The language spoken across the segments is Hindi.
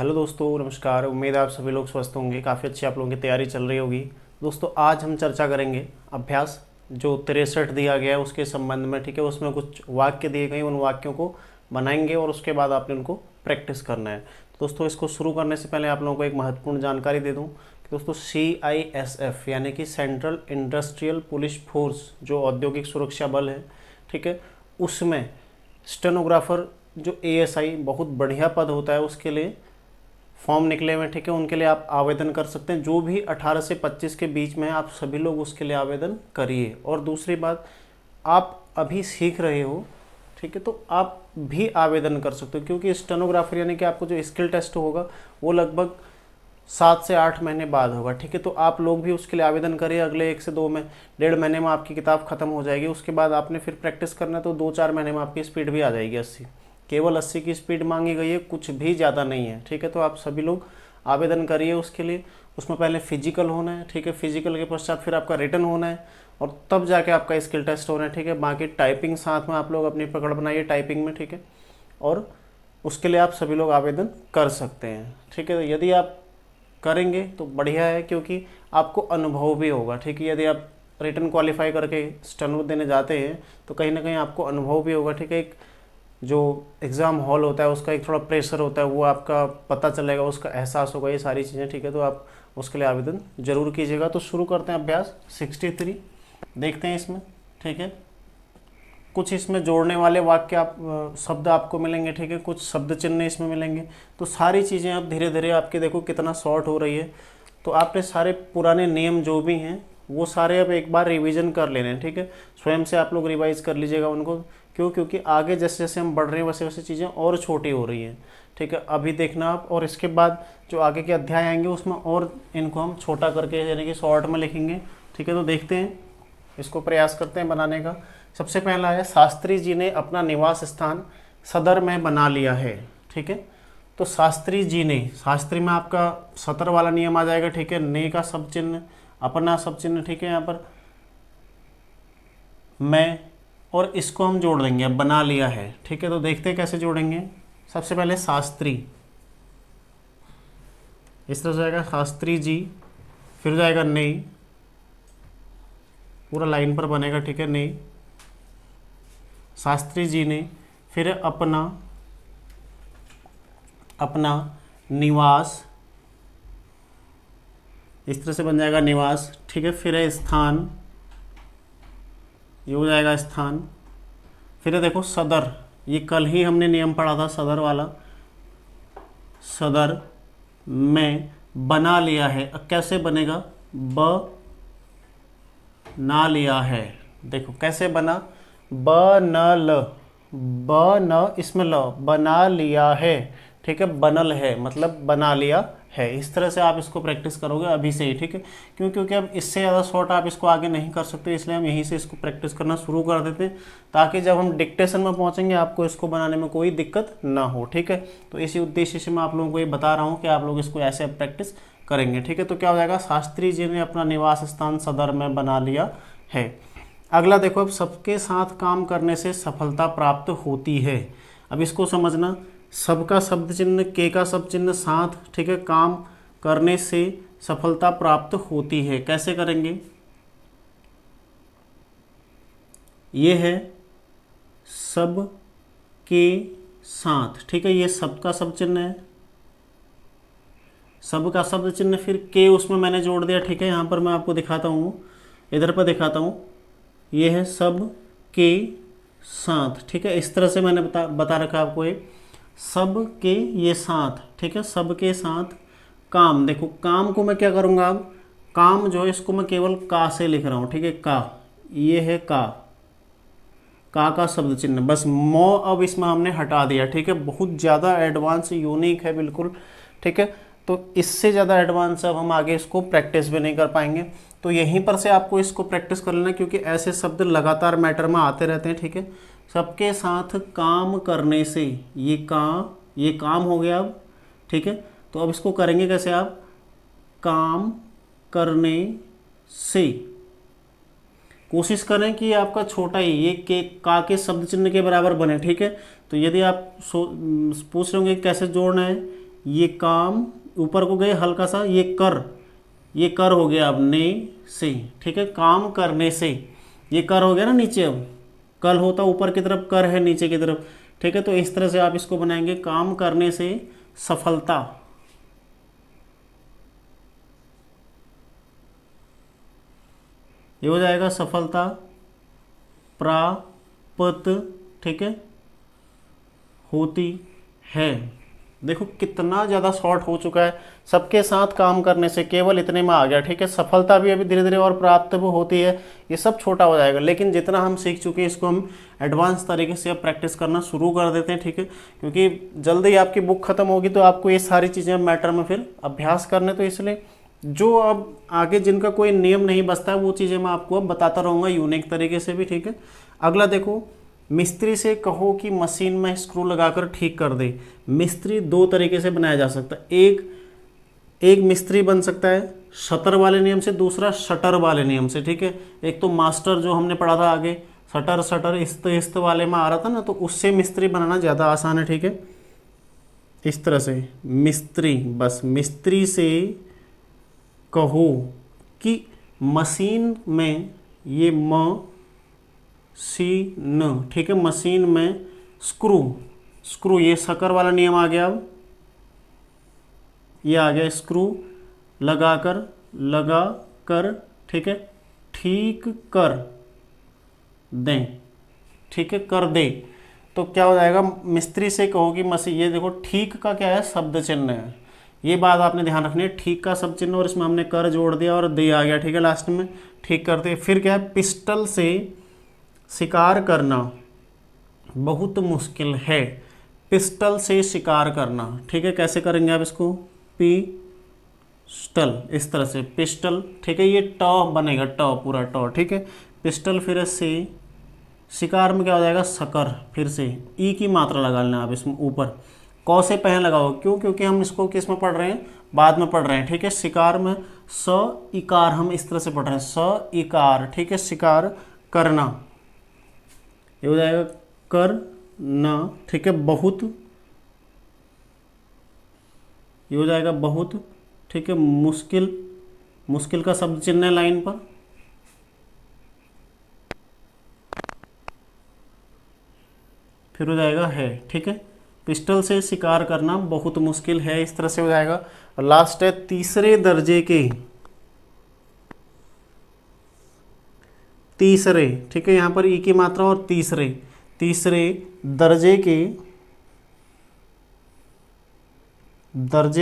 हेलो दोस्तों, नमस्कार। उम्मीद है आप सभी लोग स्वस्थ होंगे। काफ़ी अच्छी आप लोगों की तैयारी चल रही होगी। दोस्तों, आज हम चर्चा करेंगे अभ्यास जो 63 दिया गया है उसके संबंध में। ठीक है, उसमें कुछ वाक्य दिए गए, उन वाक्यों को बनाएंगे और उसके बाद आपने उनको प्रैक्टिस करना है। तो दोस्तों, इसको शुरू करने से पहले आप लोगों को एक महत्वपूर्ण जानकारी दे दूँ कि दोस्तों CISF यानी कि सेंट्रल इंडस्ट्रियल पुलिस फोर्स जो औद्योगिक सुरक्षा बल है, ठीक है, उसमें स्टेनोग्राफर जो ASI बहुत बढ़िया पद होता है उसके लिए फॉर्म निकले हुए। ठीक है, उनके लिए आप आवेदन कर सकते हैं। जो भी 18 से 25 के बीच में है, आप सभी लोग उसके लिए आवेदन करिए। और दूसरी बात, आप अभी सीख रहे हो, ठीक है, तो आप भी आवेदन कर सकते हो, क्योंकि स्टेनोग्राफर यानी कि आपको जो स्किल टेस्ट होगा वो लगभग 7 से 8 महीने बाद होगा। ठीक है, तो आप लोग भी उसके लिए आवेदन करिए। अगले 1 से 2 में 1.5 महीने में आपकी किताब खत्म हो जाएगी। उसके बाद आपने फिर प्रैक्टिस करना है, तो 2-4 महीने में आपकी स्पीड भी आ जाएगी 80। केवल 80 की स्पीड मांगी गई है, कुछ भी ज़्यादा नहीं है। ठीक है, तो आप सभी लोग आवेदन करिए उसके लिए। उसमें पहले फिजिकल होना है, ठीक है, फिजिकल के पश्चात फिर आपका रिटन होना है और तब जाके आपका स्किल टेस्ट होना है। ठीक है, बाकी टाइपिंग साथ में आप लोग अपनी पकड़ बनाइए टाइपिंग में। ठीक है, और उसके लिए आप सभी लोग आवेदन कर सकते हैं। ठीक है, यदि आप करेंगे तो बढ़िया है, क्योंकि आपको अनुभव भी होगा। ठीक है, यदि आप रिटन क्वालिफाई करके स्टेनो देने जाते हैं तो कहीं ना कहीं आपको अनुभव भी होगा। ठीक है, एक जो एग्ज़ाम हॉल होता है उसका एक थोड़ा प्रेशर होता है, वो आपका पता चलेगा, उसका एहसास होगा, ये सारी चीज़ें। ठीक है, तो आप उसके लिए आवेदन जरूर कीजिएगा। तो शुरू करते हैं अभ्यास 63, देखते हैं इसमें। ठीक है, कुछ इसमें जोड़ने वाले वाक्य आप शब्द आपको मिलेंगे। ठीक है, कुछ शब्द चिन्ह इसमें मिलेंगे। तो सारी चीज़ें अब धीरे धीरे आपके देखो कितना शॉर्ट हो रही है। तो आपने सारे पुराने नियम जो भी हैं वो सारे अब एक बार रिवीजन कर लेने हैं। ठीक है, स्वयं से आप लोग रिवाइज कर लीजिएगा उनको। क्यों? क्योंकि आगे जैसे जैसे हम बढ़ रहे हैं वैसे वैसे चीज़ें और छोटी हो रही हैं। ठीक है, अभी देखना आप, और इसके बाद जो आगे के अध्याय आएंगे उसमें और इनको हम छोटा करके यानी कि शॉर्ट में लिखेंगे। ठीक है, तो देखते हैं, इसको प्रयास करते हैं बनाने का। सबसे पहला है, शास्त्री जी ने अपना निवास स्थान सदर में बना लिया है। ठीक है, तो शास्त्री जी ने, शास्त्री में आपका सतर वाला नियम आ जाएगा। ठीक है, ने का सब चिन्ह, अपना सब चिन्ह। ठीक है, यहाँ पर मैं, और इसको हम जोड़ देंगे, अब बना लिया है। ठीक है, तो देखते हैं कैसे जोड़ेंगे। सबसे पहले शास्त्री, इस तरह से जाएगा शास्त्री जी, फिर जाएगा ने, पूरा लाइन पर बनेगा। ठीक है, ने, शास्त्री जी ने, फिर अपना, अपना निवास, इस तरह से बन जाएगा निवास। ठीक है, फिर है स्थान, ये हो जाएगा स्थान। फिर है देखो सदर, ये कल ही हमने नियम पढ़ा था सदर वाला, सदर में बना लिया है। अब कैसे बनेगा, ना लिया है। देखो कैसे बना, ब न इसमें ल, बना लिया है। ठीक है, बनल है मतलब बना लिया है। इस तरह से आप इसको प्रैक्टिस करोगे अभी से ही। ठीक है, क्योंकि अब इससे ज़्यादा शॉर्ट आप इसको आगे नहीं कर सकते, इसलिए हम यहीं से इसको प्रैक्टिस करना शुरू कर देते हैं, ताकि जब हम डिक्टेशन में पहुंचेंगे आपको इसको बनाने में कोई दिक्कत ना हो। ठीक है, तो इसी उद्देश्य से मैं आप लोगों को ये बता रहा हूँ कि आप लोग इसको ऐसे प्रैक्टिस करेंगे। ठीक है, तो क्या हो जाएगा, शास्त्री जी ने अपना निवास स्थान सदर में बना लिया है। अगला देखो, अब सबके साथ काम करने से सफलता प्राप्त होती है। अब इसको समझना, सबका शब्द चिन्ह, के का शब्द चिन्ह, साथ। ठीक है, काम करने से सफलता प्राप्त होती है। कैसे करेंगे, ये है सब के साथ। ठीक है, ये सबका शब्द चिन्ह है, सबका शब्द चिन्ह, फिर के उसमें मैंने जोड़ दिया। ठीक है, यहाँ पर मैं आपको दिखाता हूँ, इधर पर दिखाता हूँ, ये है सब के साथ। ठीक है, इस तरह से मैंने बता रखा आपको, ये सब के ये साथ। ठीक है, सब के साथ काम। देखो काम को मैं क्या करूँगा, अब काम जो है इसको मैं केवल का से लिख रहा हूँ। ठीक है, का, ये है का शब्द चिन्ह, बस मो अब इसमें हमने हटा दिया। ठीक है, बहुत ज़्यादा एडवांस यूनिक है बिल्कुल। ठीक है, तो इससे ज़्यादा एडवांस अब हम आगे इसको प्रैक्टिस भी नहीं कर पाएंगे, तो यहीं पर से आपको इसको प्रैक्टिस कर लेना, क्योंकि ऐसे शब्द लगातार मैटर में आते रहते हैं। ठीक है, सबके साथ काम करने से, ये काम हो गया अब। ठीक है, तो अब इसको करेंगे कैसे आप, काम करने से, कोशिश करें कि आपका छोटा ही ये का के शब्द चिन्ह के बराबर बने। ठीक है, तो यदि आप पूछ रहे होंगे कैसे जोड़ना है, ये काम, ऊपर को गए हल्का सा, ये कर हो गया अब ने से, ठीक है, काम करने से, ये कर हो गया ना नीचे, अब कल होता ऊपर की तरफ, कर है नीचे की तरफ, ठीक है। तो इस तरह से आप इसको बनाएंगे, काम करने से सफलता, ये हो जाएगा सफलता प्राप्त, ठीक है, होती है। देखो कितना ज़्यादा शॉर्ट हो चुका है, सबके साथ काम करने से केवल इतने में आ गया, ठीक है। सफलता भी अभी धीरे धीरे और प्राप्त भी होती है, ये सब छोटा हो जाएगा, लेकिन जितना हम सीख चुके हैं इसको हम एडवांस तरीके से अब प्रैक्टिस करना शुरू कर देते हैं, ठीक है। क्योंकि जल्दी आपकी बुक खत्म होगी तो आपको ये सारी चीज़ें मैटर में फिर अभ्यास करने, तो इसलिए जो अब आगे जिनका कोई नियम नहीं बचता है वो चीज़ें मैं आपको अब बताता रहूँगा यूनिक तरीके से भी, ठीक है। अगला देखो, मिस्त्री से कहो कि मशीन में स्क्रू लगाकर ठीक कर दे। मिस्त्री दो तरीके से बनाया जा सकता है, एक मिस्त्री बन सकता है शटर वाले नियम से, दूसरा शटर वाले नियम से, ठीक है। एक तो मास्टर जो हमने पढ़ा था आगे, शटर इस्त वाले में आ रहा था ना, तो उससे मिस्त्री बनाना ज़्यादा आसान है, ठीक है। इस तरह से मिस्त्री, बस मिस्त्री से कहो कि मशीन में, ये मशीन, ठीक है, मशीन में स्क्रू, ये शकर वाला नियम आ गया, अब ये आ गया, स्क्रू लगा कर, ठीक है, ठीक कर दें, ठीक है, कर दे। तो क्या हो जाएगा, मिस्त्री से कहो कि मशीन, ये देखो ठीक का क्या है, शब्द चिन्ह है, ये बात आपने ध्यान रखनी है, ठीक का शब्द चिन्ह और इसमें हमने कर जोड़ दिया और दे आ गया, ठीक है, लास्ट में ठीक करते। फिर क्या है, पिस्टल से शिकार करना बहुत मुश्किल है, पिस्टल से शिकार करना, ठीक है। कैसे करेंगे आप इसको, पिस्टल, इस तरह से पिस्टल, ठीक है, ये ट बनेगा, ट पूरा ट, ठीक है। पिस्टल फिर से, शिकार में क्या हो जाएगा, शकर, फिर से ई की मात्रा लगा लेना आप इसमें ऊपर, कौ से पहले लगाओ, क्यों, क्योंकि हम इसको किस में पढ़ रहे हैं, बाद में पढ़ रहे हैं, ठीक है। शिकार में स इकार, हम इस तरह से पढ़ रहे हैं, स इकार, ठीक है, शिकार करना, ये हो जाएगा करना, ठीक है, बहुत, ये हो जाएगा बहुत, ठीक है, मुश्किल का शब्द चिन्ह है लाइन पर, फिर हो जाएगा है, ठीक है। पिस्टल से शिकार करना बहुत मुश्किल है, इस तरह से हो जाएगा। और लास्ट है तीसरे, ठीक है, यहाँ पर ई की मात्रा और तीसरे दर्जे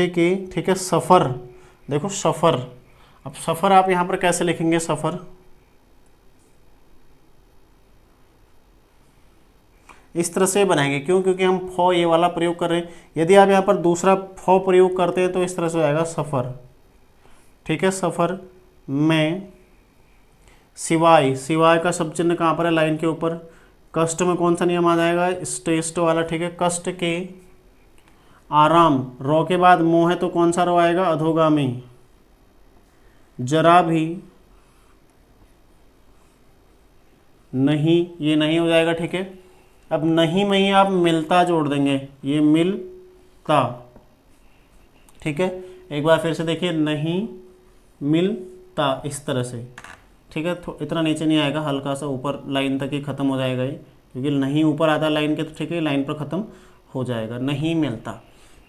के, ठीक है, सफ़र, देखो सफ़र, अब सफ़र आप यहाँ पर कैसे लिखेंगे, सफ़र इस तरह से बनाएंगे, क्यों, क्योंकि हम फॉ ये वाला प्रयोग कर रहे हैं। यदि आप यहाँ पर दूसरा फॉ प्रयोग करते हैं तो इस तरह से हो जाएगा सफ़र, ठीक है। सफ़र में सिवाय का शब्द चिन्ह कहाँ पर है, लाइन के ऊपर। कष्ट में कौन सा नियम आ जाएगा, स्टेस्ट वाला, ठीक है। कष्ट के आराम, रो के बाद मोह है तो कौन सा रो आएगा, अधोगामी। जरा भी नहीं, ये नहीं हो जाएगा, ठीक है। अब नहीं में ही आप मिलता जोड़ देंगे, ये मिलता, ठीक है। एक बार फिर से देखिए, नहीं मिलता, इस तरह से, ठीक है। इतना नीचे नहीं आएगा, हल्का सा ऊपर लाइन तक ही खत्म हो जाएगा ये, क्योंकि नहीं ऊपर आता लाइन के, तो ठीक है, लाइन पर ख़त्म हो जाएगा, नहीं मिलता।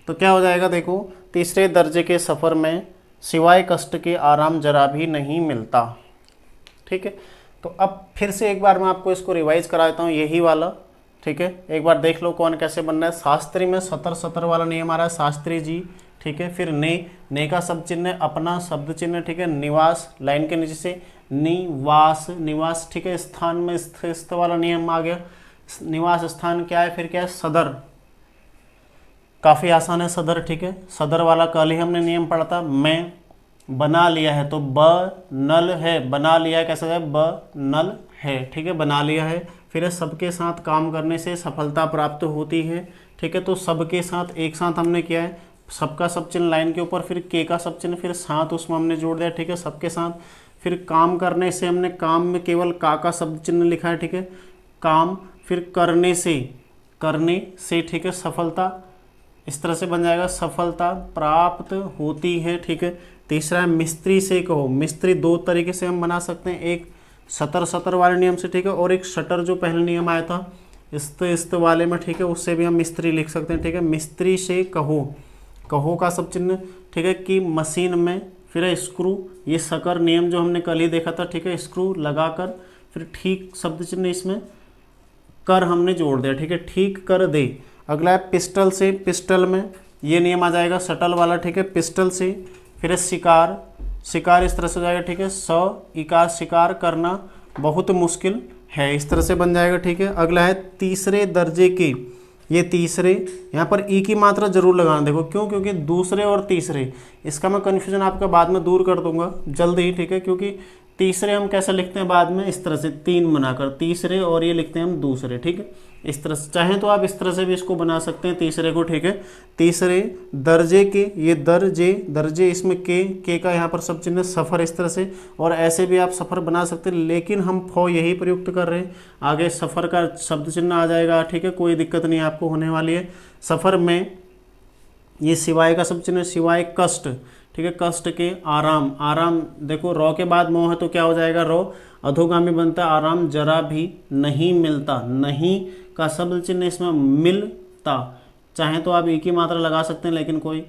तो क्या हो जाएगा, देखो, तीसरे दर्जे के सफ़र में सिवाय कष्ट के आराम जरा भी नहीं मिलता, ठीक है। तो अब फिर से एक बार मैं आपको इसको रिवाइज करा देता हूँ, यही वाला, ठीक है। एक बार देख लो कौन कैसे बनना है। शास्त्री में सतर वाला नियम आ रहा है, शास्त्री जी, ठीक है। फिर ने का शब्द चिन्ह, अपना शब्द चिन्ह, ठीक है। निवास, लाइन के नीचे से निवास, ठीक है। स्थान में स्थ वाला नियम आ गया, निवास स्थान क्या है, फिर क्या है, सदर, काफ़ी आसान है सदर, ठीक है। सदर वाला कल ही हमने नियम पढ़ा था। मैं बना लिया है तो ब नल है, बना लिया है कैसा है, ब नल है, ठीक है, बना लिया है। फिर सबके साथ काम करने से सफलता प्राप्त होती है, ठीक है। तो सबके साथ एक साथ हमने किया है, सबका सब चिन्ह लाइन के ऊपर, फिर के का सब चिन्ह, फिर साथ उसमें हमने जोड़ दिया, ठीक है, सबके साथ। फिर काम करने से हमने काम में केवल का शब्द चिन्ह लिखा है, ठीक है, काम। फिर करने से, ठीक है, सफलता इस तरह से बन जाएगा, सफलता प्राप्त होती है, ठीक है। तीसरा है मिस्त्री से कहो। मिस्त्री दो तरीके से हम बना सकते हैं, एक सतर सतर वाले नियम से, ठीक है, और एक शटर जो पहले नियम आया था इस्त वाले में, ठीक है, उससे भी हम मिस्त्री लिख सकते हैं, ठीक है। मिस्त्री से कहो, कहो का सब चिन्ह, ठीक है, कि मशीन में, फिर है स्क्रू, ये सकर नियम जो हमने कल ही देखा था, ठीक है, स्क्रू लगाकर फिर ठीक शब्द चिन्ह इसमें कर हमने जोड़ दिया, ठीक है, ठीक कर दे। अगला है पिस्टल से, पिस्टल में ये नियम आ जाएगा शटल वाला, ठीक है, पिस्टल से। फिर है शिकार, शिकार इस तरह से हो जाएगा, ठीक है, इकार शिकार करना बहुत मुश्किल है, इस तरह से बन जाएगा, ठीक है। अगला है तीसरे दर्जे की, ये तीसरे, यहाँ पर ई की मात्रा जरूर लगाना, देखो क्यों, क्योंकि दूसरे और तीसरे, इसका मैं कन्फ्यूजन आपका बाद में दूर कर दूंगा जल्दी ही, ठीक है। क्योंकि तीसरे हम कैसे लिखते हैं बाद में, इस तरह से तीन बनाकर तीसरे, और ये लिखते हैं हम दूसरे, ठीक है, इस तरह से। चाहें तो आप इस तरह से भी इसको बना सकते हैं तीसरे को, ठीक है। तीसरे दर्जे के, ये दर्जे, दर्जे इसमें के का यहाँ पर सब चिन्ह, सफ़र इस तरह से, और ऐसे भी आप सफ़र बना सकते हैं, लेकिन हम फो यही प्रयुक्त कर रहे हैं, आगे सफ़र का शब्द चिन्ह आ जाएगा, ठीक है, कोई दिक्कत नहीं आपको होने वाली है। सफ़र में ये सिवाय का सब चिन्ह, सिवाय कष्ट, ठीक है, कष्ट के आराम, आराम देखो रॉ के बाद मोह है तो क्या हो जाएगा, रॉ अधोगामी बनता है, आराम जरा भी नहीं मिलता, नहीं का शब्द चिन्ह इसमें मिलता, चाहे तो आप एक ही मात्रा लगा सकते हैं, लेकिन कोई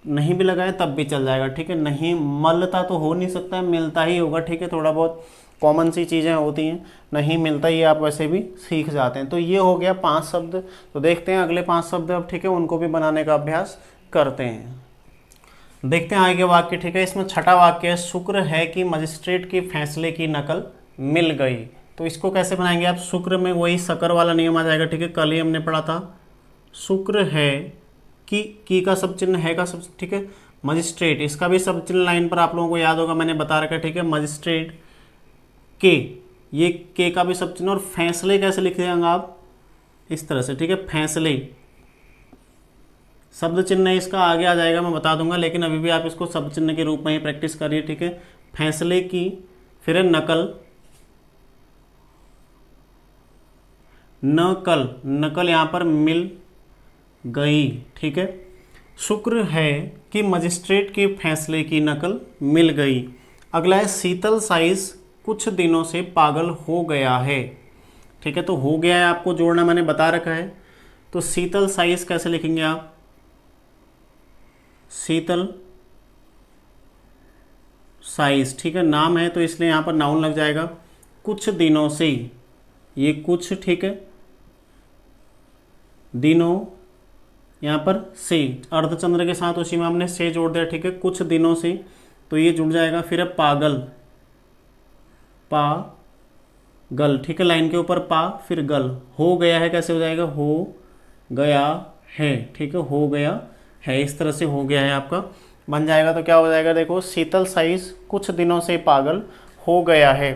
नहीं भी लगाए तब भी चल जाएगा, ठीक है। नहीं मलता तो हो नहीं सकता है, मिलता ही होगा, ठीक है, थोड़ा बहुत कॉमन सी चीज़ें होती हैं, नहीं मिलता, ये आप वैसे भी सीख जाते हैं। तो ये हो गया 5 शब्द। तो देखते हैं अगले 5 शब्द अब, ठीक है, उनको भी बनाने का अभ्यास करते हैं। देखते हैं आगे वाक्य, ठीक है। इसमें छठा वाक्य है, शुक्र है कि मजिस्ट्रेट के फैसले की नकल मिल गई। तो इसको कैसे बनाएंगे आप, शुक्र में वही सकर वाला नियम आ जाएगा, ठीक है, कल ही हमने पढ़ा था। शुक्र है की का सब चिन्ह, है का सब, ठीक है। मजिस्ट्रेट, इसका भी सब चिन्ह लाइन पर आप लोगों को याद होगा, मैंने बता रखा है, ठीक है। मजिस्ट्रेट के, ये के का भी सब चिन्ह, और फैसले कैसे लिख देंगे आप, इस तरह से, ठीक है, फैसले शब्द चिन्ह इसका आगे आ जाएगा, मैं बता दूंगा, लेकिन अभी भी आप इसको शब्द चिन्ह के रूप में ही प्रैक्टिस करिए, ठीक है। फैसले की, फिर है नकल, नकल, नकल यहां पर मिल गई, ठीक है। शुक्र है कि मजिस्ट्रेट के फैसले की नकल मिल गई। अगला है शीतल साइज कुछ दिनों से पागल हो गया है, ठीक है। तो हो गया है आपको जोड़ना मैंने बता रखा है, तो शीतल साइज कैसे लिखेंगे आप, शीतल साइज, ठीक है, नाम है तो इसलिए यहाँ पर नाउन लग जाएगा। कुछ दिनों से, ये कुछ, ठीक है, दिनों यहाँ पर से, अर्धचंद्र के साथ उसी में हमने से जोड़ दिया, ठीक है, कुछ दिनों से, तो ये जुड़ जाएगा। फिर है पागल, पागल, ठीक है, लाइन के ऊपर पा फिर गल, हो गया है कैसे हो जाएगा, हो गया है, ठीक है, हो गया है, इस तरह से हो गया है आपका बन जाएगा। तो क्या हो जाएगा, देखो शीतल साइज कुछ दिनों से पागल हो गया है।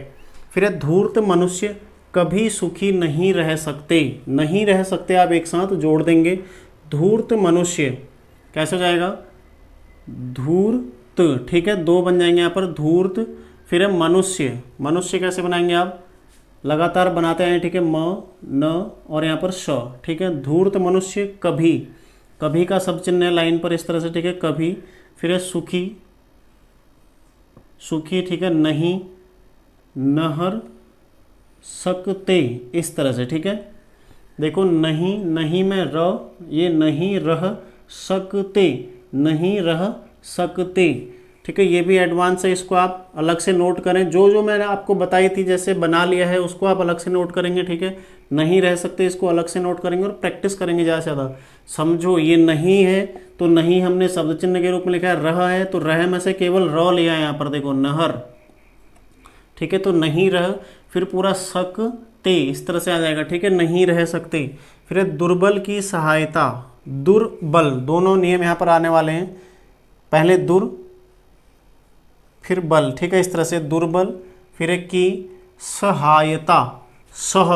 फिर है धूर्त मनुष्य कभी सुखी नहीं रह सकते, नहीं रह सकते आप एक साथ जोड़ देंगे। धूर्त मनुष्य कैसे हो जाएगा, धूर्त, ठीक है, दो बन जाएंगे यहाँ पर, धूर्त। फिर है मनुष्य, मनुष्य कैसे बनाएंगे आप, लगातार बनाते हैं, ठीक है, म न और यहाँ पर श, ठीक है। धूर्त मनुष्य कभी, कभी का सब चिन्ह है लाइन पर इस तरह से, ठीक है, कभी। फिर है सुखी, सुखी, ठीक है, नहीं नहर सकते, इस तरह से, ठीक है। देखो नहीं, नहीं में र, ये नहीं रह सकते, नहीं रह सकते, ठीक है, ये भी एडवांस है, इसको आप अलग से नोट करें। जो जो मैंने आपको बताई थी जैसे बना लिया है उसको आप अलग से नोट करेंगे, ठीक है। नहीं रह सकते इसको अलग से नोट करेंगे और प्रैक्टिस करेंगे ज़्यादा से ज़्यादा। समझो ये नहीं है तो नहीं हमने शब्द चिन्ह के रूप में लिखा है, रह है तो रह में से केवल र लिया है यहाँ पर, देखो नहर, ठीक है, तो नहीं रह, फिर पूरा सकते इस तरह से आ जाएगा, ठीक है, नहीं रह सकते। फिर दुर्बल की सहायता, दुर्बल, दोनों नियम यहाँ पर आने वाले हैं, पहले दुर फिर बल, ठीक है, इस तरह से दुर्बल। फिर एक की सहायता, सह,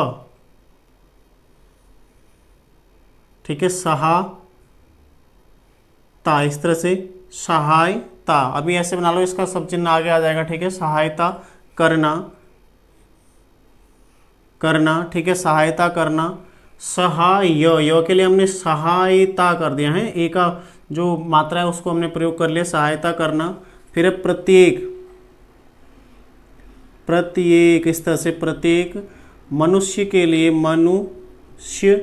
ठीक है, सहायता, इस तरह से सहायता, अभी ऐसे बना लो, इसका सब चिन्ह आगे आ जाएगा, ठीक है, सहायता करना, करना, ठीक है, सहायता करना, सहाय, य के लिए हमने सहायता कर दिया है, ए का जो मात्रा है उसको हमने प्रयोग कर लिया, सहायता करना। फिर है प्रत्येक, प्रत्येक इस तरह से प्रत्येक मनुष्य के लिए, मनुष्य,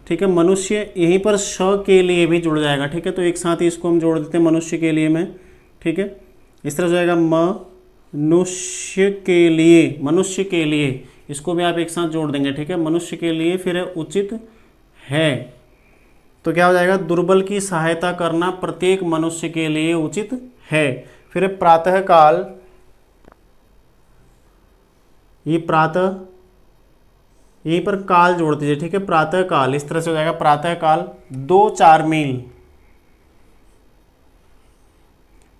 ठीक है, मनुष्य यहीं पर श के लिए भी जुड़ जाएगा, ठीक है, तो एक साथ ही इसको हम जोड़ देते हैं मनुष्य के लिए में, ठीक है, इस तरह से जाएगा मनुष्य के लिए, मनुष्य के लिए, इसको भी आप एक साथ जोड़ देंगे, ठीक है, मनुष्य के लिए। फिर है उचित है, तो क्या हो जाएगा, दुर्बल की सहायता करना प्रत्येक मनुष्य के लिए उचित है। फिर है प्रातः काल, ये प्रातः, यहीं पर काल जोड़ दीजिए, ठीक है, प्रातः काल, इस तरह से हो जाएगा प्रातः काल 2-4 मील,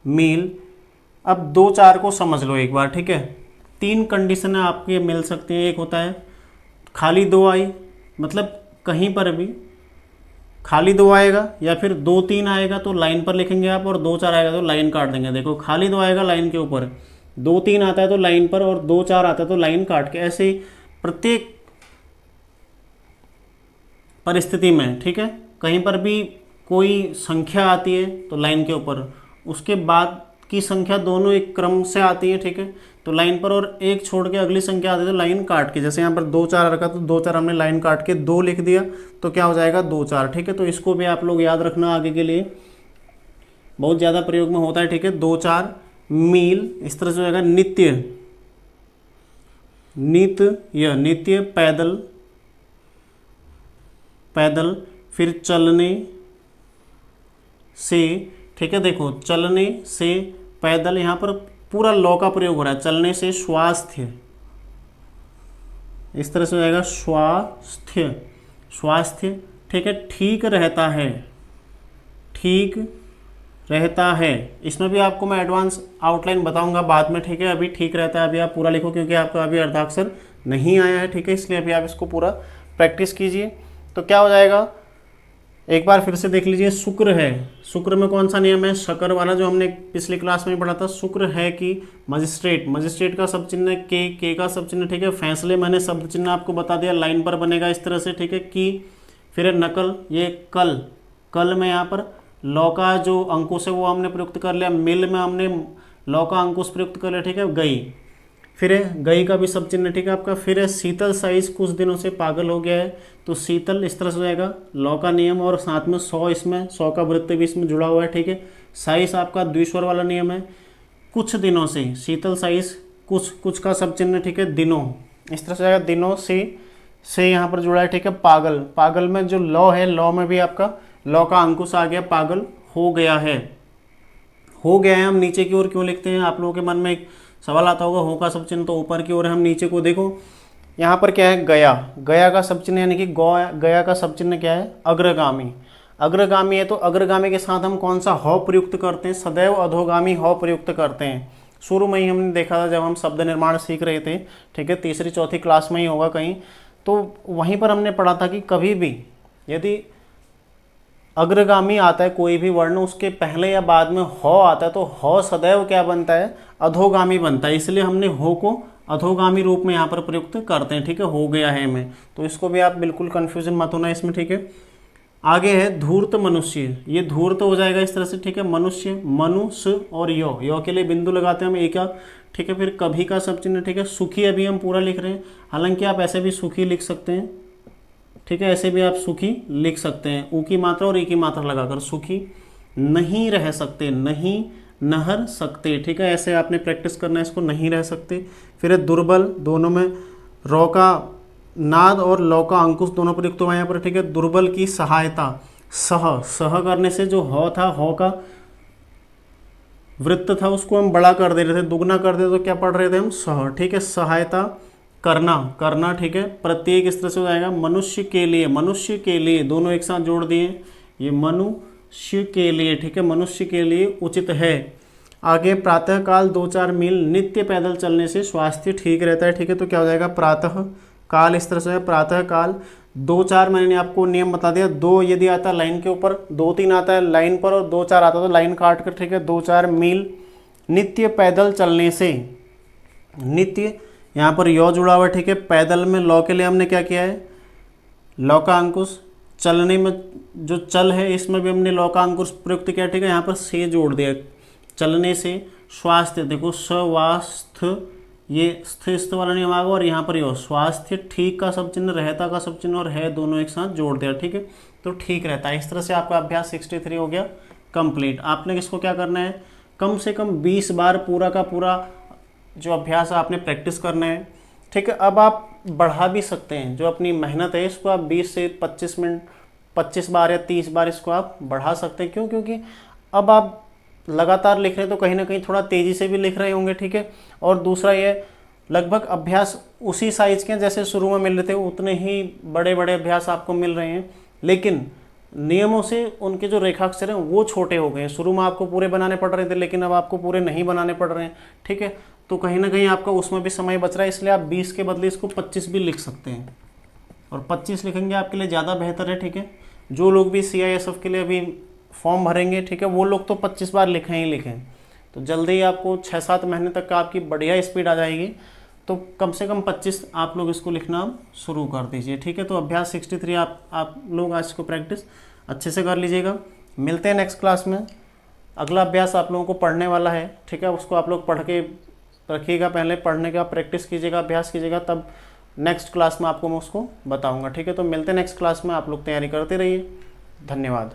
मील। अब 2-4 को समझ लो एक बार, ठीक है, 3 कंडीशन आपके मिल सकती हैं। एक होता है खाली 2 आई, मतलब कहीं पर भी खाली 2 आएगा, या फिर 2-3 आएगा तो लाइन पर लिखेंगे आप, और 2-4 आएगा तो लाइन काट देंगे। देखो खाली 2 आएगा लाइन के ऊपर, 2-3 आता है तो लाइन पर, और 2-4 आता है तो लाइन काट के, ऐसे ही प्रत्येक परिस्थिति में, ठीक है, कहीं पर भी कोई संख्या आती है तो लाइन के ऊपर, उसके बाद की संख्या दोनों एक क्रम से आती है, ठीक है, तो लाइन पर, और एक छोड़ के अगली संख्या आती है तो लाइन काट के, जैसे यहाँ पर 2-4 रखा तो 2-4 हमने लाइन काट के 2 लिख दिया, तो क्या हो जाएगा 2-4, ठीक है, तो इसको भी आप लोग याद रखना आगे के लिए, बहुत ज़्यादा प्रयोग में होता है, ठीक है, 2-4 मील, इस तरह से हो जाएगा नित्य, नित्य, नित्य पैदल, पैदल। फिर चलने से, ठीक है, देखो चलने से पैदल, यहाँ पर पूरा लौ का प्रयोग हो रहा है, चलने से स्वास्थ्य, इस तरह से हो जाएगा स्वास्थ्य, स्वास्थ्य, ठीक है, ठीक रहता है, ठीक रहता है, इसमें भी आपको मैं एडवांस आउटलाइन बताऊंगा बाद में, ठीक है, अभी ठीक रहता है, अभी आप पूरा लिखो क्योंकि आपका अभी अर्धाक्षर नहीं आया है, ठीक है, इसलिए अभी आप इसको पूरा प्रैक्टिस कीजिए। तो क्या हो जाएगा, एक बार फिर से देख लीजिए, शुक्र है, शुक्र में कौन सा नियम है, शकर वाला जो हमने पिछली क्लास में पढ़ा था, शुक्र है कि मजिस्ट्रेट, मजिस्ट्रेट का सब चिन्ह के का सब चिन्ह, ठीक है, फैसले मैंने शब्द चिन्ह आपको बता दिया, लाइन पर बनेगा इस तरह से, ठीक है, की। फिर है नकल, ये कल, कल में यहाँ पर लौ का जो अंकुश है वो हमने प्रयुक्त कर लिया, मिल में हमने लौ का अंकुश प्रयुक्त कर लिया, ठीक है, गई। फिर है गई का भी सब चिन्ह, ठीक है आपका। फिर है शीतल साइज कुछ दिनों से पागल हो गया है, तो शीतल इस तरह से हो जाएगा, लौ का नियम, और साथ में 100, इसमें 100 का वृत्त भी इसमें जुड़ा हुआ है, ठीक है। साइज आपका द्विस्वर वाला नियम है, कुछ दिनों से, शीतल साइज कुछ, कुछ का सब चिन्ह, ठीक है, दिनों, इस तरह से जाएगा, दिनों से यहाँ पर जुड़ा है, ठीक है। पागल, पागल में जो लौ है, लौ में भी आपका लौ का अंकुश आ गया, पागल हो गया है, हो गया है हम नीचे की ओर क्यों लिखते हैं, आप लोगों के मन में एक सवाल आता होगा, हो का सब चिन्ह तो ऊपर की ओर है, हम नीचे को देखो, यहाँ पर क्या है, गया, गया का सब चिन्ह यानी कि गया का सब चिन्ह क्या है, अग्रगामी, अग्रगामी है, तो अग्रगामी के साथ हम कौन सा हौ प्रयुक्त करते हैं, सदैव अधोगामी हौ प्रयुक्त करते हैं। शुरू में ही हमने देखा था जब हम शब्द निर्माण सीख रहे थे, ठीक है, 3री-4थी क्लास में ही होगा कहीं, तो वहीं पर हमने पढ़ा था कि कभी भी यदि अग्रगामी आता है कोई भी वर्ण, उसके पहले या बाद में हौ आता है, तो हौ सदैव क्या बनता है, अधोगामी बनता है, इसलिए हमने हो को अधोगामी रूप में यहाँ पर प्रयुक्त करते हैं, ठीक है, हो गया है में, तो इसको भी आप बिल्कुल कंफ्यूजन मत होना इसमें, ठीक है। आगे है धूर्त मनुष्य, ये धूर्त हो जाएगा इस तरह से, ठीक है, मनुष्य, मनुष्य, और यो के लिए बिंदु लगाते हैं हम एक, ठीक है। फिर कभी का सब चिन्ह, ठीक है, सुखी अभी हम पूरा लिख रहे हैं, हालांकि आप ऐसे भी सुखी लिख सकते हैं, ठीक है, ऐसे भी आप सुखी लिख सकते हैं, ऊ की मात्रा और ई की मात्रा लगाकर, सुखी। नहीं रह सकते, नहीं नहर सकते, ठीक है, ऐसे आपने प्रैक्टिस करना है इसको, नहीं रह सकते। फिर है दुर्बल, दोनों में रौ का नाद और लौ का अंकुश दोनों प्रयुक्त हुआ यहाँ पर, ठीक है। दुर्बल की सहायता, सह करने से जो हौ था, हौ का वृत्त था उसको हम बड़ा कर दे रहे थे, दुगना कर दे, तो क्या पढ़ रहे थे हम, सह, ठीक है। सहायता करना, ठीक है, प्रत्येक इस तरह से हो जाएगा, मनुष्य के लिए, मनुष्य के लिए, दोनों एक साथ जोड़ दिए, ये मनुष्य के लिए, ठीक है, मनुष्य के लिए उचित है। आगे प्रातःकाल 2-4 मील नित्य पैदल चलने से स्वास्थ्य ठीक रहता है, ठीक है, तो क्या हो जाएगा, प्रातः काल, इस तरह से है, प्रातःकाल 2-4 मैंने आपको नियम बता दिया, 2 यदि आता है लाइन के ऊपर, 2-3 आता है लाइन पर, और 2-4 आता है तो लाइन काट कर, ठीक है, 2-4 मील नित्य पैदल चलने से, नित्य यहाँ पर यो जुड़ा हुआ है, ठीक है, पैदल में लौ के लिए हमने क्या किया है, लौकांकुश, चलने में जो चल है इसमें भी हमने लौकांकुश प्रयुक्त किया, ठीक है। यहाँ पर से जोड़ दिया, चलने से। स्वास्थ्य, देखो स्वास्थ्य, ये स्थिस्त वाला नियम आ गया, और यहाँ पर ये स्वास्थ्य, ठीक का सब चिन्ह, रहता का सब चिन्ह और है दोनों एक साथ जोड़ दिया, ठीक है। तो ठीक रहता है। इस तरह से आपका अभ्यास 63 हो गया कंप्लीट। आपने इसको क्या करना है, कम से कम 20 बार पूरा का पूरा जो अभ्यास है आपने प्रैक्टिस करना है, ठीक है। अब आप बढ़ा भी सकते हैं, जो अपनी मेहनत है इसको आप 20 से 25 मिनट, 25 बार या 30 बार इसको आप बढ़ा सकते हैं। क्यों? क्योंकि अब आप लगातार लिख रहे हैं तो कहीं ना कहीं थोड़ा तेज़ी से भी लिख रहे होंगे, ठीक है। और दूसरा ये, लगभग अभ्यास उसी साइज़ के जैसे शुरू में मिल रहे थे, उतने ही बड़े बड़े अभ्यास आपको मिल रहे हैं, लेकिन नियमों से उनके जो रेखाक्षर हैं वो छोटे हो गए हैं। शुरू में आपको पूरे बनाने पड़ रहे थे, लेकिन अब आपको पूरे नहीं बनाने पड़ रहे हैं, ठीक है। तो कहीं ना कहीं आपका उसमें भी समय बच रहा है, इसलिए आप 20 के बदले इसको 25 भी लिख सकते हैं, और 25 लिखेंगे आपके लिए ज़्यादा बेहतर है, ठीक है। जो लोग भी CISF के लिए अभी फॉर्म भरेंगे, ठीक है, वो लोग तो 25 बार लिखें ही लिखें, तो जल्दी ही आपको 6-7 महीने तक का आपकी बढ़िया स्पीड आ जाएगी। तो कम से कम 25 आप लोग इसको लिखना शुरू कर दीजिए, ठीक है। तो अभ्यास 63 आप लोग आज इसको प्रैक्टिस अच्छे से कर लीजिएगा। मिलते हैं नेक्स्ट क्लास में। अगला अभ्यास आप लोगों को पढ़ने वाला है, ठीक है। उसको आप लोग पढ़ के रखिएगा, पहले पढ़ने का प्रैक्टिस कीजिएगा, अभ्यास कीजिएगा, तब नेक्स्ट क्लास में आपको मैं उसको बताऊँगा, ठीक है। तो मिलते हैं नेक्स्ट क्लास में, आप लोग तैयारी करते रहिए। धन्यवाद।